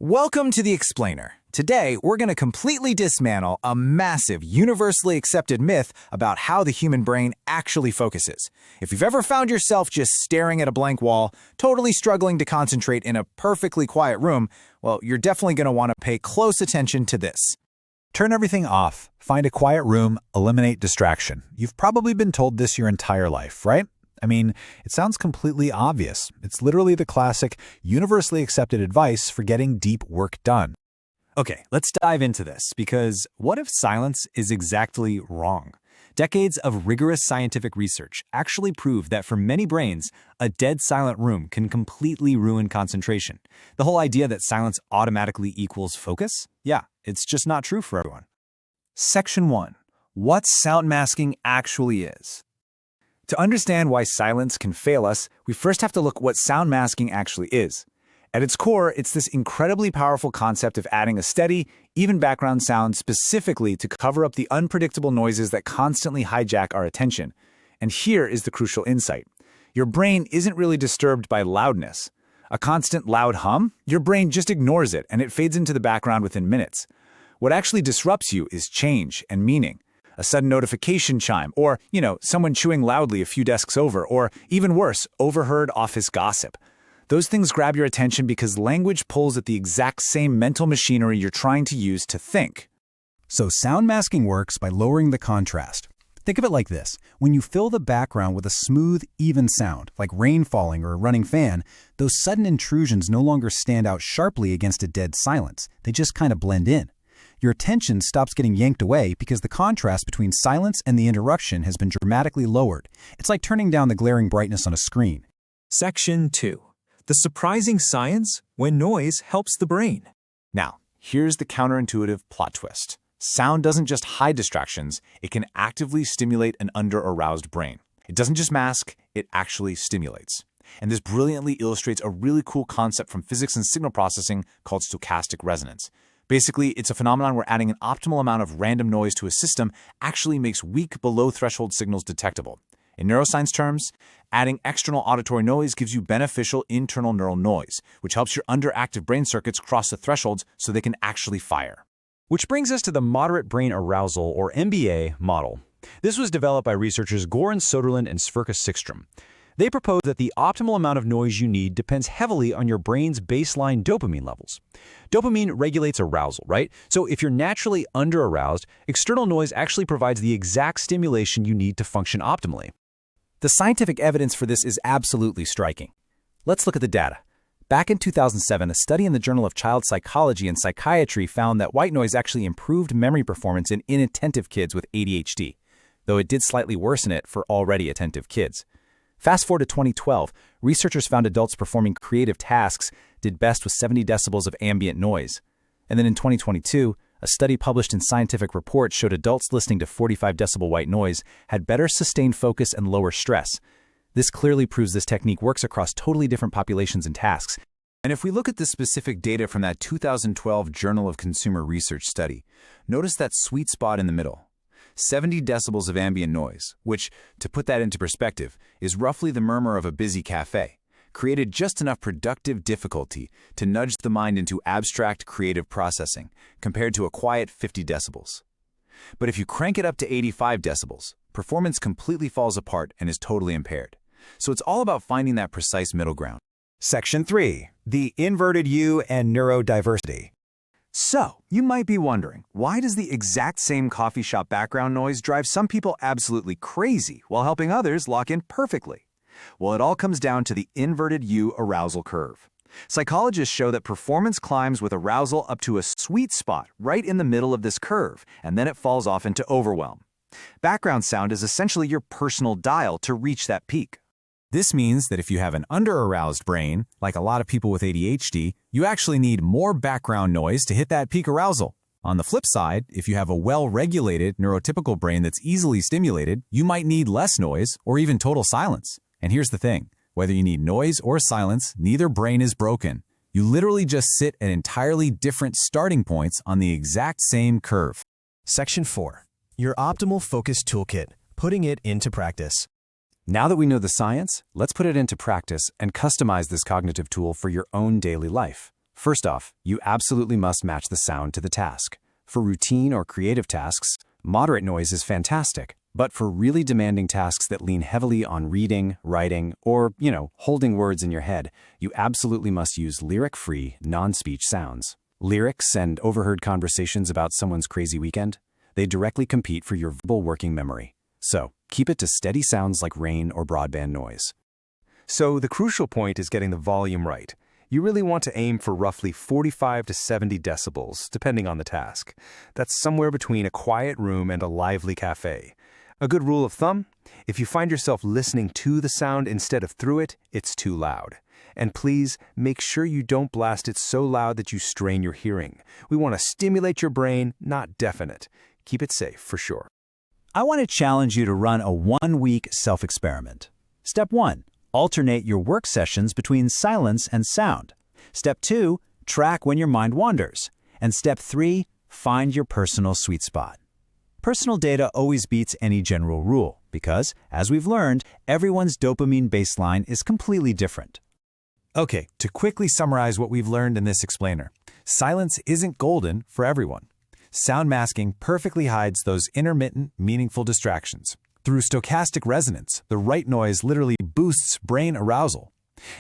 Welcome to The Explainer. Today, we're going to completely dismantle a massive, universally accepted myth about how the human brain actually focuses. If you've ever found yourself just staring at a blank wall, totally struggling to concentrate in a perfectly quiet room, well, you're definitely going to want to pay close attention to this. Turn everything off. Find a quiet room. Eliminate distraction. You've probably been told this your entire life, right? I mean, it sounds completely obvious. It's literally the classic, universally accepted advice for getting deep work done. Okay, let's dive into this, because what if silence is exactly wrong? Decades of rigorous scientific research actually prove that for many brains, a dead silent room can completely ruin concentration. The whole idea that silence automatically equals focus? Yeah, it's just not true for everyone. Section 1. What sound masking actually is. To understand why silence can fail us, we first have to look what sound masking actually is. At its core, it's this incredibly powerful concept of adding a steady, even background sound specifically to cover up the unpredictable noises that constantly hijack our attention. And here is the crucial insight. Your brain isn't really disturbed by loudness. A constant loud hum? Your brain just ignores it and it fades into the background within minutes. What actually disrupts you is change and meaning. A sudden notification chime, or, someone chewing loudly a few desks over, or, even worse, overheard office gossip. Those things grab your attention because language pulls at the exact same mental machinery you're trying to use to think. So sound masking works by lowering the contrast. Think of it like this. When you fill the background with a smooth, even sound, like rain falling or a running fan, those sudden intrusions no longer stand out sharply against a dead silence. They just kind of blend in. Your attention stops getting yanked away because the contrast between silence and the interruption has been dramatically lowered. It's like turning down the glaring brightness on a screen. Section 2. The surprising science when noise helps the brain. Now, here's the counterintuitive plot twist. Sound doesn't just hide distractions, it can actively stimulate an under-aroused brain. It doesn't just mask, it actually stimulates. And this brilliantly illustrates a really cool concept from physics and signal processing called stochastic resonance. Basically, it's a phenomenon where adding an optimal amount of random noise to a system actually makes weak, below-threshold signals detectable. In neuroscience terms, adding external auditory noise gives you beneficial internal neural noise, which helps your underactive brain circuits cross the thresholds so they can actually fire. Which brings us to the Moderate Brain Arousal, or MBA, model. This was developed by researchers Goran Soderlund and Sverker Sikstrom. They propose that the optimal amount of noise you need depends heavily on your brain's baseline dopamine levels. Dopamine regulates arousal, right? So if you're naturally under-aroused, external noise actually provides the exact stimulation you need to function optimally. The scientific evidence for this is absolutely striking. Let's look at the data. Back in 2007, a study in the Journal of Child Psychology and Psychiatry found that white noise actually improved memory performance in inattentive kids with ADHD, though it did slightly worsen it for already attentive kids. Fast forward to 2012, researchers found adults performing creative tasks did best with 70 decibels of ambient noise. And then in 2022, a study published in Scientific Reports showed adults listening to 45 decibel white noise had better sustained focus and lower stress. This clearly proves this technique works across totally different populations and tasks. And if we look at the specific data from that 2012 Journal of Consumer Research study, notice that sweet spot in the middle. 70 decibels of ambient noise, which, to put that into perspective, is roughly the murmur of a busy cafe, created just enough productive difficulty to nudge the mind into abstract creative processing, compared to a quiet 50 decibels. But if you crank it up to 85 decibels, performance completely falls apart and is totally impaired. So it's all about finding that precise middle ground. Section 3. The inverted U and neurodiversity. So, you might be wondering, why does the exact same coffee shop background noise drive some people absolutely crazy while helping others lock in perfectly? Well, it all comes down to the inverted U arousal curve. Psychologists show that performance climbs with arousal up to a sweet spot right in the middle of this curve, and then it falls off into overwhelm. Background sound is essentially your personal dial to reach that peak. This means that if you have an under-aroused brain, like a lot of people with ADHD, you actually need more background noise to hit that peak arousal. On the flip side, if you have a well-regulated neurotypical brain that's easily stimulated, you might need less noise or even total silence. And here's the thing, whether you need noise or silence, neither brain is broken. You literally just sit at entirely different starting points on the exact same curve. Section 4. Your optimal focus toolkit, putting it into practice. Now that we know the science, let's put it into practice and customize this cognitive tool for your own daily life. First off, you absolutely must match the sound to the task. For routine or creative tasks, moderate noise is fantastic. But for really demanding tasks that lean heavily on reading, writing, or, holding words in your head, you absolutely must use lyric-free, non-speech sounds. Lyrics and overheard conversations about someone's crazy weekend, they directly compete for your verbal working memory. So, keep it to steady sounds like rain or broadband noise. So the crucial point is getting the volume right. You really want to aim for roughly 45 to 70 decibels, depending on the task. That's somewhere between a quiet room and a lively cafe. A good rule of thumb, if you find yourself listening to the sound instead of through it, it's too loud. And please, make sure you don't blast it so loud that you strain your hearing. We want to stimulate your brain, not deafen it. Keep it safe, for sure. I want to challenge you to run a 1-week self-experiment. Step 1. Alternate your work sessions between silence and sound. Step 2. Track when your mind wanders. And Step 3. Find your personal sweet spot. Personal data always beats any general rule because, as we've learned, everyone's dopamine baseline is completely different. Okay, to quickly summarize what we've learned in this explainer, silence isn't golden for everyone. Sound masking perfectly hides those intermittent, meaningful distractions. Through stochastic resonance, the right noise literally boosts brain arousal.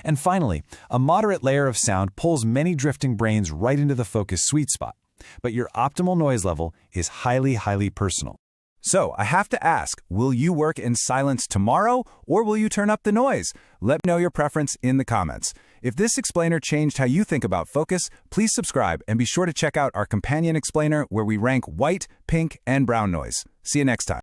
And finally, a moderate layer of sound pulls many drifting brains right into the focus sweet spot. But your optimal noise level is highly, highly personal. So, I have to ask, will you work in silence tomorrow, or will you turn up the noise? Let me know your preference in the comments. If this explainer changed how you think about focus, please subscribe and be sure to check out our companion explainer where we rank white, pink, and brown noise. See you next time.